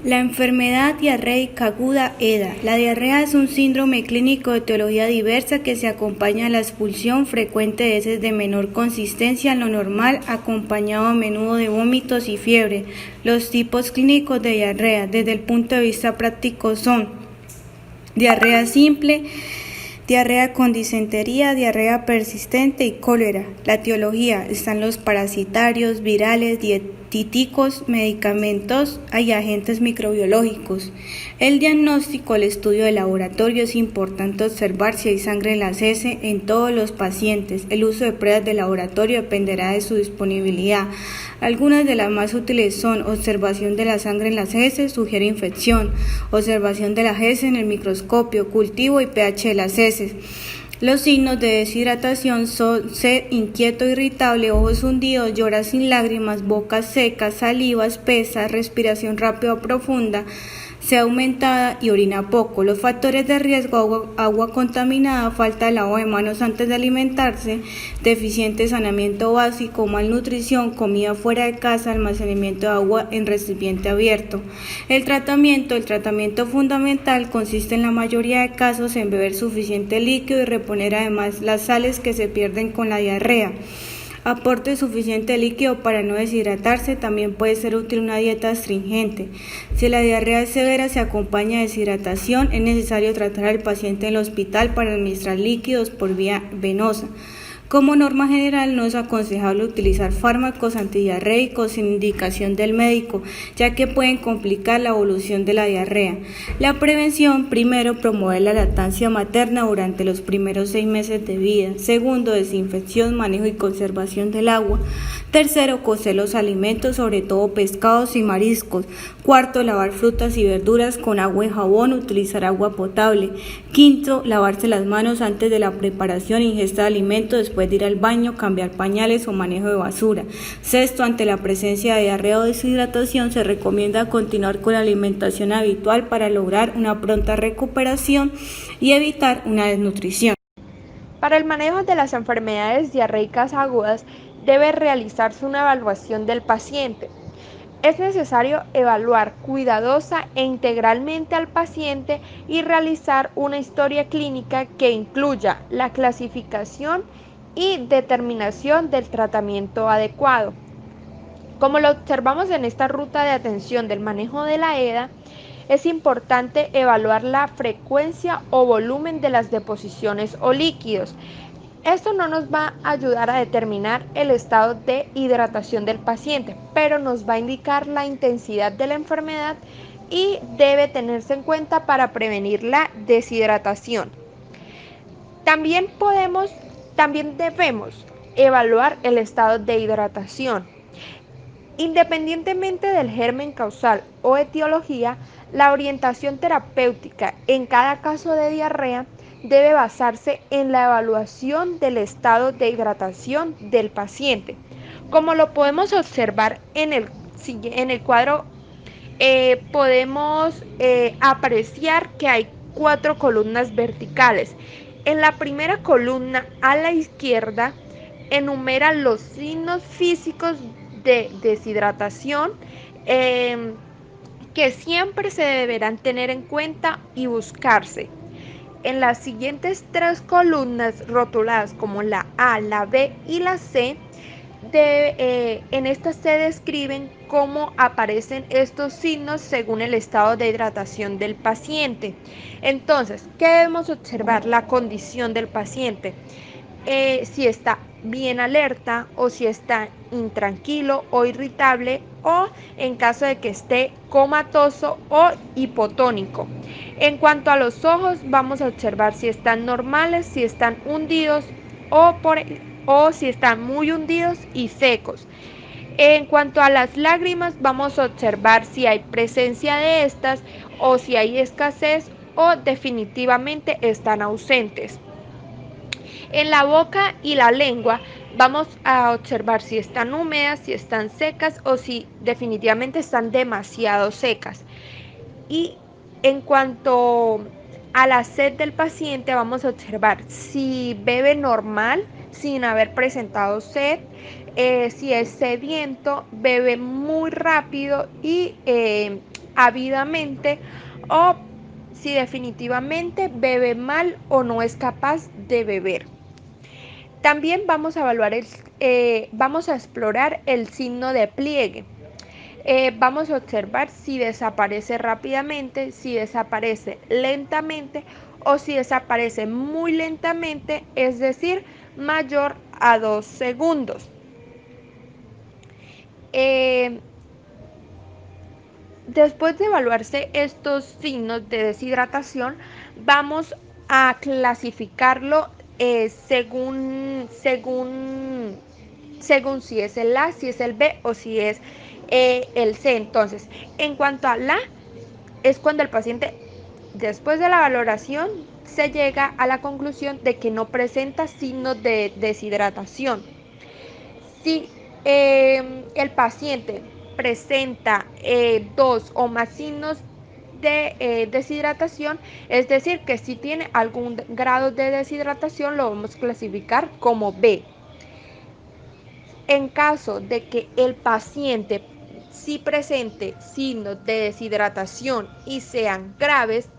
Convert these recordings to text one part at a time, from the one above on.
La enfermedad diarreica aguda (EDA). La diarrea es un síndrome clínico de etiología diversa que se acompaña de la expulsión frecuente de heces de menor consistencia en lo normal, acompañado a menudo de vómitos y fiebre. Los tipos clínicos de diarrea, desde el punto de vista práctico, son diarrea simple, diarrea con disentería, diarrea persistente y cólera. La etiología: están los parasitarios, virales, dietíticos, medicamentos y agentes microbiológicos. El diagnóstico: el estudio de laboratorio. Es importante observar si hay sangre en las heces en todos los pacientes. El uso de pruebas de laboratorio dependerá de su disponibilidad. Algunas de las más útiles son: observación de la sangre en las heces, sugiere infección; observación de las heces en el microscopio; cultivo y pH de las heces. Los signos de deshidratación son sed inquieto, irritable, ojos hundidos, llorar sin lágrimas, boca seca, saliva espesa, respiración rápida o profunda, sed aumentada y orina poco. Los factores de riesgo: agua contaminada, falta de lavado de manos antes de alimentarse, deficiente saneamiento básico, malnutrición, comida fuera de casa, almacenamiento de agua en recipiente abierto. El tratamiento fundamental consiste en la mayoría de casos en beber suficiente líquido y reponer además las sales que se pierden con la diarrea. Aporte suficiente líquido para no deshidratarse. También puede ser útil una dieta astringente. Si la diarrea es severa, se acompaña de deshidratación, es necesario tratar al paciente en el hospital para administrar líquidos por vía venosa. Como norma general, no es aconsejable utilizar fármacos antidiarreicos sin indicación del médico, ya que pueden complicar la evolución de la diarrea. La prevención: primero, promover la lactancia materna durante los primeros 6 meses de vida. Segundo, desinfección, manejo y conservación del agua. Tercero, cocer los alimentos, sobre todo pescados y mariscos. Cuarto, lavar frutas y verduras con agua y jabón, utilizar agua potable. Quinto, lavarse las manos antes de la preparación e ingesta de alimentos, después de ir al baño, cambiar pañales o manejo de basura. Sexto, ante la presencia de diarrea o deshidratación, se recomienda continuar con la alimentación habitual para lograr una pronta recuperación y evitar una desnutrición. Para el manejo de las enfermedades diarreicas agudas, debe realizarse una evaluación del paciente. Es necesario evaluar cuidadosa e integralmente al paciente y realizar una historia clínica que incluya la clasificación y determinación del tratamiento adecuado. Como lo observamos en esta ruta de atención del manejo de la EDA, es importante evaluar la frecuencia o volumen de las deposiciones o líquidos. Esto no nos va a ayudar a determinar el estado de hidratación del paciente, pero nos va a indicar la intensidad de la enfermedad y debe tenerse en cuenta para prevenir la deshidratación. También debemos evaluar el estado de hidratación. Independientemente del germen causal o etiología, la orientación terapéutica en cada caso de diarrea debe basarse en la evaluación del estado de hidratación del paciente. Como lo podemos observar en el cuadro, podemos apreciar que hay 4 columnas verticales. En la primera columna a la izquierda enumera los signos físicos de deshidratación que siempre se deberán tener en cuenta y buscarse. En las siguientes 3 columnas rotuladas como la A, la B y la C, en estas se describen cómo aparecen estos signos según el estado de hidratación del paciente. Entonces, ¿qué debemos observar? La condición del paciente. Si está bien alerta o si está intranquilo o irritable, o en caso de que esté comatoso o hipotónico. En cuanto a los ojos, vamos a observar si están normales, si están hundidos o si están muy hundidos y secos. En cuanto a las lágrimas, vamos a observar si hay presencia de estas o si hay escasez o definitivamente están ausentes. En la boca y la lengua vamos a observar si están húmedas, si están secas o si definitivamente están demasiado secas. Y en cuanto a la sed del paciente, vamos a observar si bebe normal sin haber presentado sed, si es sediento, bebe muy rápido y ávidamente o si definitivamente bebe mal o no es capaz de beber. También vamos a vamos a explorar el signo de pliegue. Vamos a observar si desaparece rápidamente, si desaparece lentamente o si desaparece muy lentamente, es decir, mayor a 2 segundos. Después de evaluarse estos signos de deshidratación, vamos a clasificarlo según si es el A, si es el B o si es el C. Entonces, en cuanto a la, es cuando el paciente, después de la valoración, se llega a la conclusión de que no presenta signos de deshidratación. Si el paciente presenta 2 o más signos de deshidratación, es decir, que si tiene algún grado de deshidratación, lo vamos a clasificar como B. En caso de que el paciente sí presente signos de deshidratación y sean graves,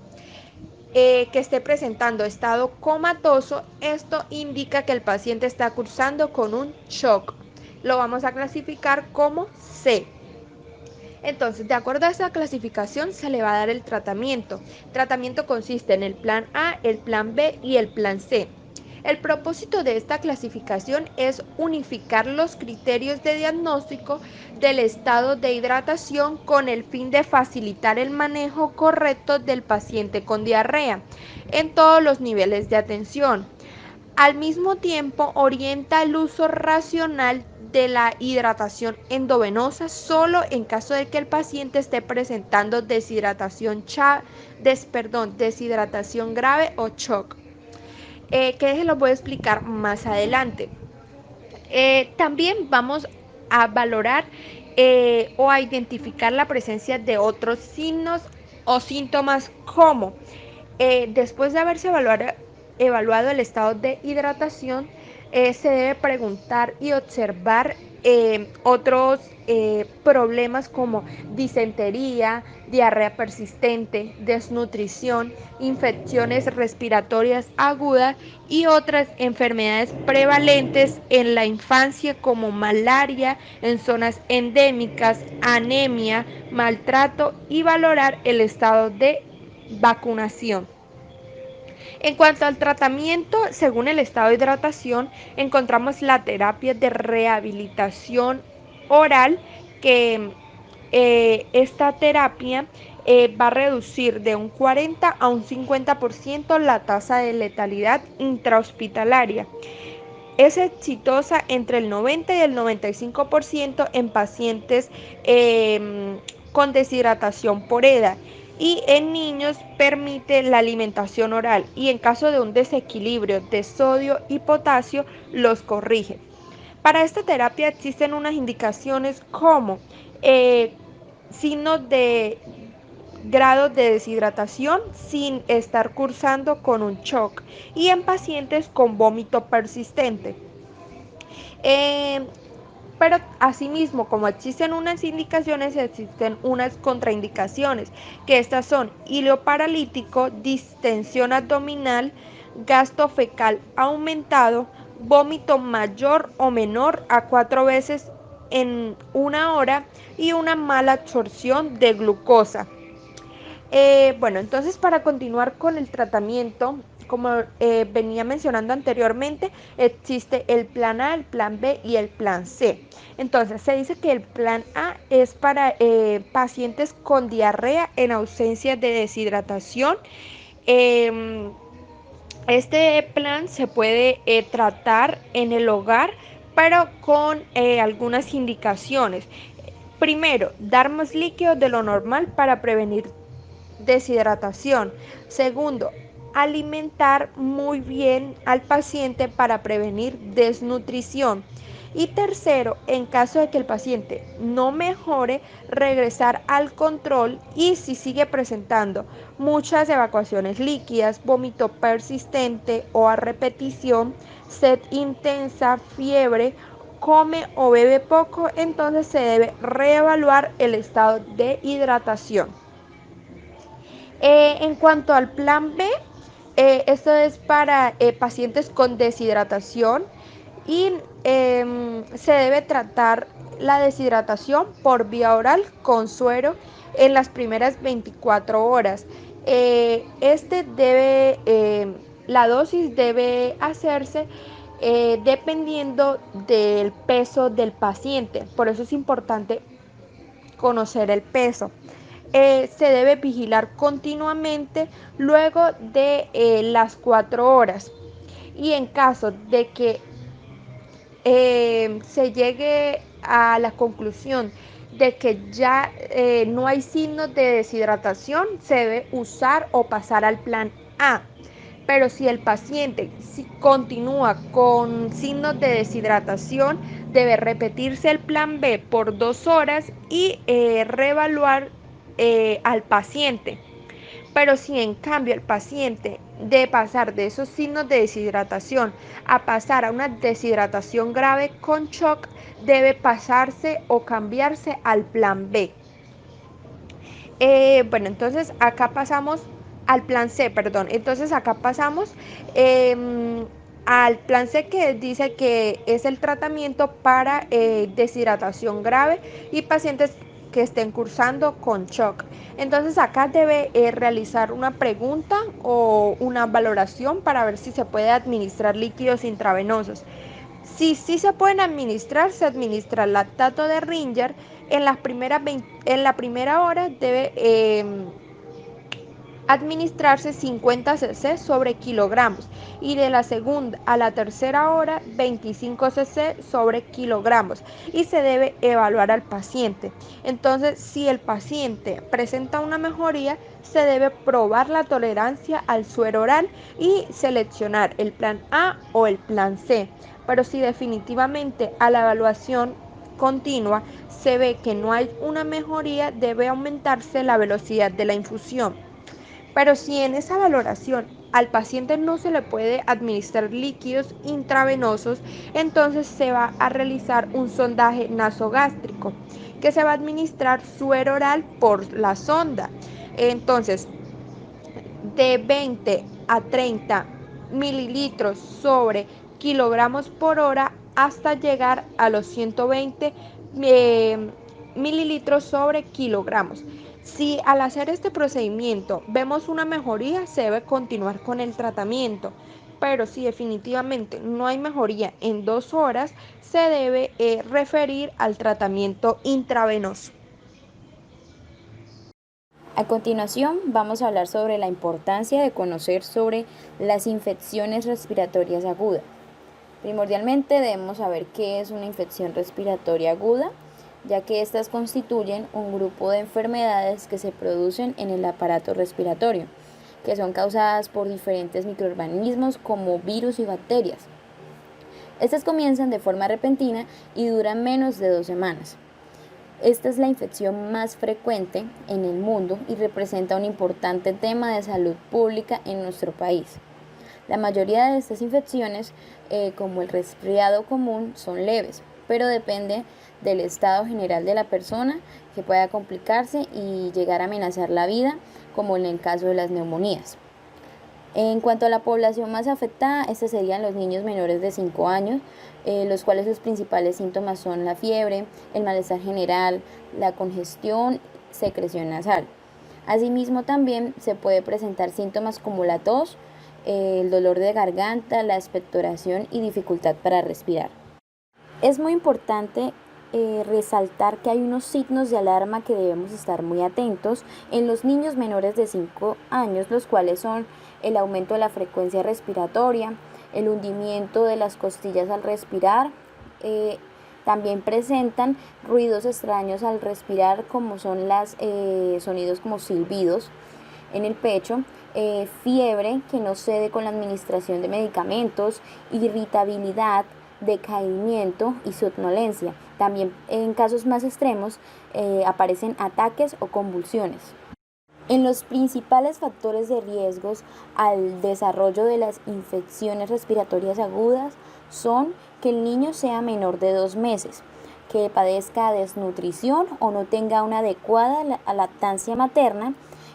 que esté presentando estado comatoso, esto indica que el paciente está cursando con un shock. Lo vamos a clasificar como C. Entonces, de acuerdo a esa clasificación, se le va a dar el tratamiento. El tratamiento consiste en el plan A, el plan B y el plan C. El propósito de esta clasificación es unificar los criterios de diagnóstico del estado de hidratación con el fin de facilitar el manejo correcto del paciente con diarrea en todos los niveles de atención. Al mismo tiempo, orienta el uso racional de la hidratación endovenosa solo en caso de que el paciente esté presentando deshidratación grave o shock. Que se lo voy a explicar más adelante. También vamos a valorar o a identificar la presencia de otros signos o síntomas como después de haberse evaluado el estado de hidratación, se debe preguntar y observar otros problemas como disentería, diarrea persistente, desnutrición, infecciones respiratorias agudas y otras enfermedades prevalentes en la infancia como malaria en zonas endémicas, anemia, maltrato y valorar el estado de vacunación. En cuanto al tratamiento, según el estado de hidratación, encontramos la terapia de rehabilitación oral, que esta terapia va a reducir de un 40 a un 50% la tasa de letalidad intrahospitalaria. Es exitosa entre el 90 y el 95% en pacientes con deshidratación por EDA, y en niños permite la alimentación oral y en caso de un desequilibrio de sodio y potasio los corrige. Para esta terapia existen unas indicaciones como signos de grados de deshidratación sin estar cursando con un shock y en pacientes con vómito persistente. Pero asimismo, como existen unas indicaciones, existen unas contraindicaciones, que estas son hilo paralítico, distensión abdominal, gasto fecal aumentado, vómito mayor o menor a 4 veces en una hora y una mala absorción de glucosa. Bueno, entonces para continuar con el tratamiento, como venía mencionando anteriormente, existe el plan A, el plan B y el plan C. Entonces se dice que el plan A es para pacientes con diarrea en ausencia de deshidratación. Este plan se puede tratar en el hogar, pero con algunas indicaciones. Primero, dar más líquido de lo normal para prevenir deshidratación. Segundo, alimentar muy bien al paciente para prevenir desnutrición. Y tercero, en caso de que el paciente no mejore, regresar al control, y si sigue presentando muchas evacuaciones líquidas, vómito persistente o a repetición, sed intensa, fiebre, come o bebe poco, entonces se debe reevaluar el estado de hidratación. En cuanto al plan B, esto es para pacientes con deshidratación y se debe tratar la deshidratación por vía oral con suero en las primeras 24 horas. La dosis debe hacerse dependiendo del peso del paciente. Por eso es importante conocer el peso. Se debe vigilar continuamente luego de las 4 horas. Y en caso de que se llegue a la conclusión de que ya no hay signos de deshidratación, se debe usar o pasar al plan A. Pero si el paciente continúa con signos de deshidratación, debe repetirse el plan B por 2 horas y reevaluar al paciente. Pero si en cambio el paciente de pasar de esos signos de deshidratación a pasar a una deshidratación grave con shock, debe pasarse o cambiarse al plan B. Bueno, entonces acá pasamos al plan C, perdón. Entonces acá pasamos al plan C, que dice que es el tratamiento para deshidratación grave y pacientes que estén cursando con shock. Entonces acá debe realizar una pregunta o una valoración para ver si se puede administrar líquidos intravenosos. Si sí se pueden administrar, se administra lactato de Ringer. En la primera hora debe administrarse 50 cc sobre kilogramos y de la segunda a la tercera hora 25 cc sobre kilogramos, y se debe evaluar al paciente. Entonces, si el paciente presenta una mejoría, se debe probar la tolerancia al suero oral y seleccionar el plan A o el plan C. Pero si definitivamente a la evaluación continua se ve que no hay una mejoría, debe aumentarse la velocidad de la infusión. Pero si en esa valoración al paciente no se le puede administrar líquidos intravenosos, entonces se va a realizar un sondaje nasogástrico, que se va a administrar suero oral por la sonda. Entonces, de 20 a 30 mililitros sobre kilogramos por hora hasta llegar a los 120 mililitros sobre kilogramos. Si al hacer este procedimiento vemos una mejoría, se debe continuar con el tratamiento. Pero si definitivamente no hay mejoría en 2 horas, se debe referir al tratamiento intravenoso. A continuación, vamos a hablar sobre la importancia de conocer sobre las infecciones respiratorias agudas. Primordialmente debemos saber qué es una infección respiratoria aguda, ya que estas constituyen un grupo de enfermedades que se producen en el aparato respiratorio, que son causadas por diferentes microorganismos como virus y bacterias. Estas comienzan de forma repentina y duran menos de 2 semanas. Esta es la infección más frecuente en el mundo y representa un importante tema de salud pública en nuestro país. La mayoría de estas infecciones, como el resfriado común, son leves, pero depende del estado general de la persona, que pueda complicarse y llegar a amenazar la vida, como en el caso de las neumonías. En cuanto a la población más afectada, estos serían los niños menores de 5 años, los cuales sus principales síntomas son la fiebre, el malestar general, la congestión, secreción nasal. Asimismo, también se puede presentar síntomas como la tos, el dolor de garganta, la expectoración y dificultad para respirar. Es muy importante resaltar que hay unos signos de alarma que debemos estar muy atentos en los niños menores de 5 años, los cuales son el aumento de la frecuencia respiratoria, el hundimiento de las costillas al respirar, también presentan ruidos extraños al respirar, como son los sonidos como silbidos en el pecho, fiebre que no cede con la administración de medicamentos, irritabilidad, decaimiento y somnolencia. También en casos más extremos aparecen ataques o convulsiones. En los principales factores de riesgos al desarrollo de las infecciones respiratorias agudas son que el niño sea menor de 2 meses, que padezca desnutrición o no tenga una adecuada lactancia materna,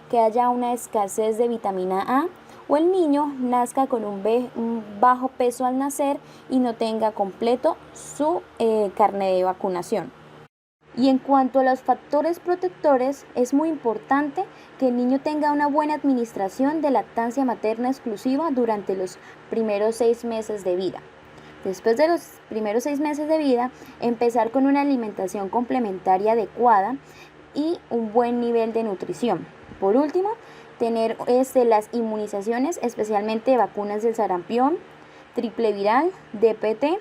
que haya una escasez de vitamina A o el niño nazca con un bajo peso al nacer y no tenga completo su carnet de vacunación. Y en cuanto a los factores protectores, es muy importante que el niño tenga una buena administración de lactancia materna exclusiva durante los primeros 6 meses de vida. Después de los primeros 6 meses de vida, empezar con una alimentación complementaria adecuada y un buen nivel de nutrición. Por último, tener las inmunizaciones, especialmente vacunas del sarampión, triple viral, DPT,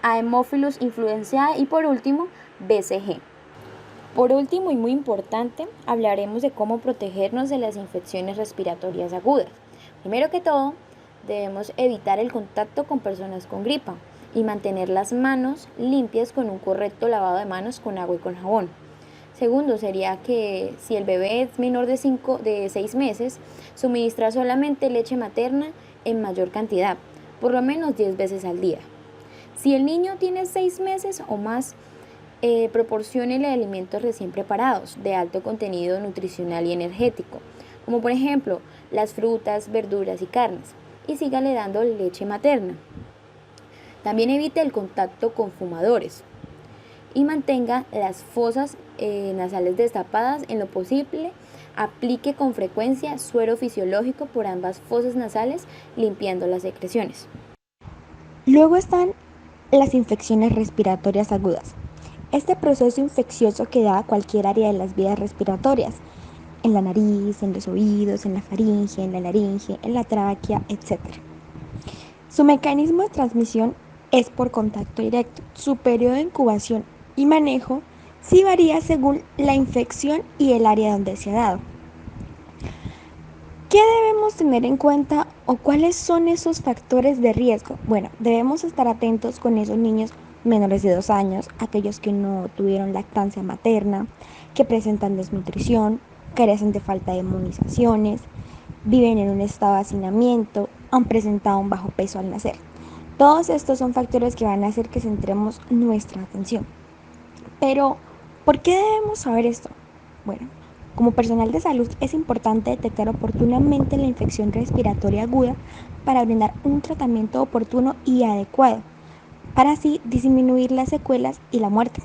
Haemophilus influenzae y por último, BCG. Por último y muy importante, hablaremos de cómo protegernos de las infecciones respiratorias agudas. Primero que todo, debemos evitar el contacto con personas con gripa y mantener las manos limpias con un correcto lavado de manos con agua y con jabón. Segundo, sería que si el bebé es menor de 6 meses, suministrar solamente leche materna en mayor cantidad, por lo menos 10 veces al día. Si el niño tiene 6 meses o más, proporciónele alimentos recién preparados de alto contenido nutricional y energético, como por ejemplo las frutas, verduras y carnes, y sígale dando leche materna. También evite el contacto con fumadores y mantenga las fosas nasales destapadas en lo posible. Aplique con frecuencia suero fisiológico por ambas fosas nasales, limpiando las secreciones. Luego están las infecciones respiratorias agudas. Este proceso infeccioso que da a cualquier área de las vías respiratorias, en la nariz, en los oídos, en la faringe, en la laringe, en la tráquea, etc. Su mecanismo de transmisión es por contacto directo. Su periodo de incubación y manejo sí varía según la infección y el área donde se ha dado. ¿Qué debemos tener en cuenta o cuáles son esos factores de riesgo? Bueno, debemos estar atentos con esos niños menores de 2 años, aquellos que no tuvieron lactancia materna, que presentan desnutrición, carecen de falta de inmunizaciones, viven en un estado de hacinamiento, han presentado un bajo peso al nacer. Todos estos son factores que van a hacer que centremos nuestra atención. Pero, ¿por qué debemos saber esto? Bueno, como personal de salud es importante detectar oportunamente la infección respiratoria aguda para brindar un tratamiento oportuno y adecuado, para así disminuir las secuelas y la muerte.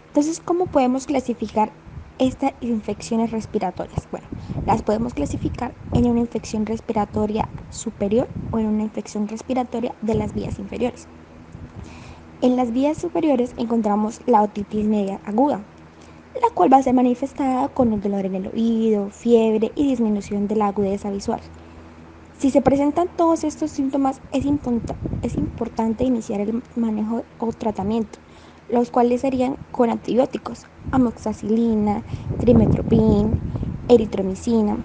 Entonces, ¿cómo podemos clasificar estas infecciones respiratorias? Bueno, las podemos clasificar en una infección respiratoria superior o en una infección respiratoria de las vías inferiores. En las vías superiores encontramos la otitis media aguda, la cual va a ser manifestada con el dolor en el oído, fiebre y disminución de la agudeza visual. Si se presentan todos estos síntomas, es importante iniciar el manejo o tratamiento, los cuales serían con antibióticos, amoxicilina, trimethoprim, eritromicina.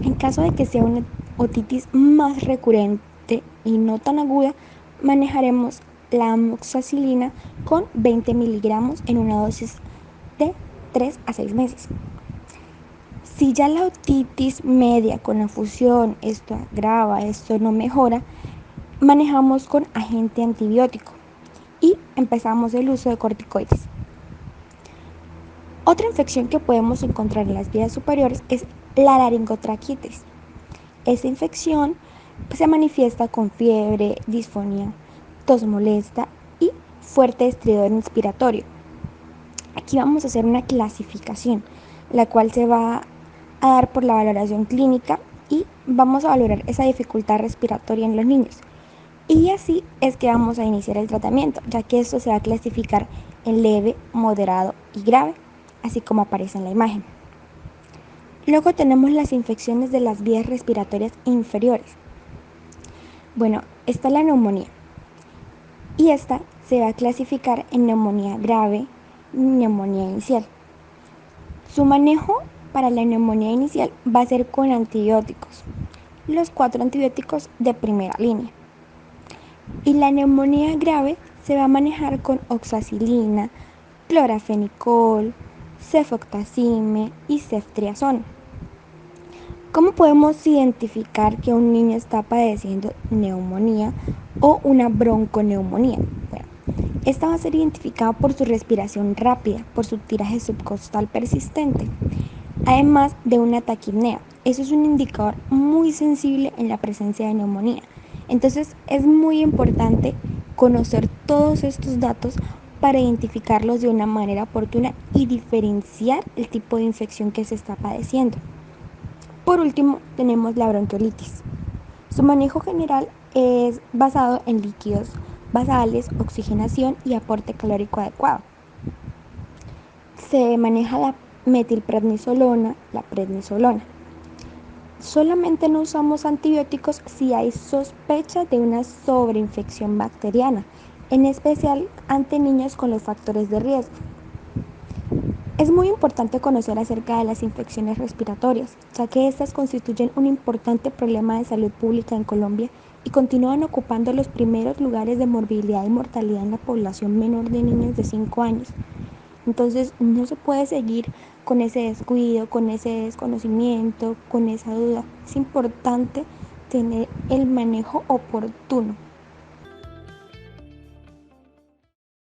En caso de que sea una otitis más recurrente y no tan aguda, manejaremos la amoxicilina con 20 miligramos en una dosis de 3 a 6 meses. Si ya la otitis media con la fusión, esto agrava, esto no mejora, manejamos con agente antibiótico y empezamos el uso de corticoides. Otra infección que podemos encontrar en las vías superiores es la laringotraquitis. Esta infección se manifiesta con fiebre, disfonía, tos molesta y fuerte estridor inspiratorio. Aquí vamos a hacer una clasificación, la cual se va a dar por la valoración clínica y vamos a valorar esa dificultad respiratoria en los niños. Y así es que vamos a iniciar el tratamiento, ya que esto se va a clasificar en leve, moderado y grave, así como aparece en la imagen. Luego tenemos las infecciones de las vías respiratorias inferiores. Bueno, está la neumonía y esta se va a clasificar en neumonía grave, neumonía inicial. Su manejo para la neumonía inicial va a ser con antibióticos, los 4 antibióticos de primera línea. Y la neumonía grave se va a manejar con oxacilina, clorafenicol, cefoxime y ceftriaxona. ¿Cómo podemos identificar que un niño está padeciendo neumonía o una bronconeumonía? Bueno, esta va a ser identificada por su respiración rápida, por su tiraje subcostal persistente, además de una taquipnea. Eso es un indicador muy sensible en la presencia de neumonía. Entonces es muy importante conocer todos estos datos para identificarlos de una manera oportuna y diferenciar el tipo de infección que se está padeciendo. Por último, tenemos la bronquiolitis. Su manejo general es basado en líquidos basales, oxigenación y aporte calórico adecuado. Se maneja la metilprednisolona, la prednisolona. Solamente no usamos antibióticos si hay sospecha de una sobreinfección bacteriana, en especial ante niños con los factores de riesgo. Es muy importante conocer acerca de las infecciones respiratorias, ya que estas constituyen un importante problema de salud pública en Colombia y continúan ocupando los primeros lugares de morbilidad y mortalidad en la población menor de niños de 5 años. Entonces no se puede seguir con ese descuido, con ese desconocimiento, con esa duda. Es importante tener el manejo oportuno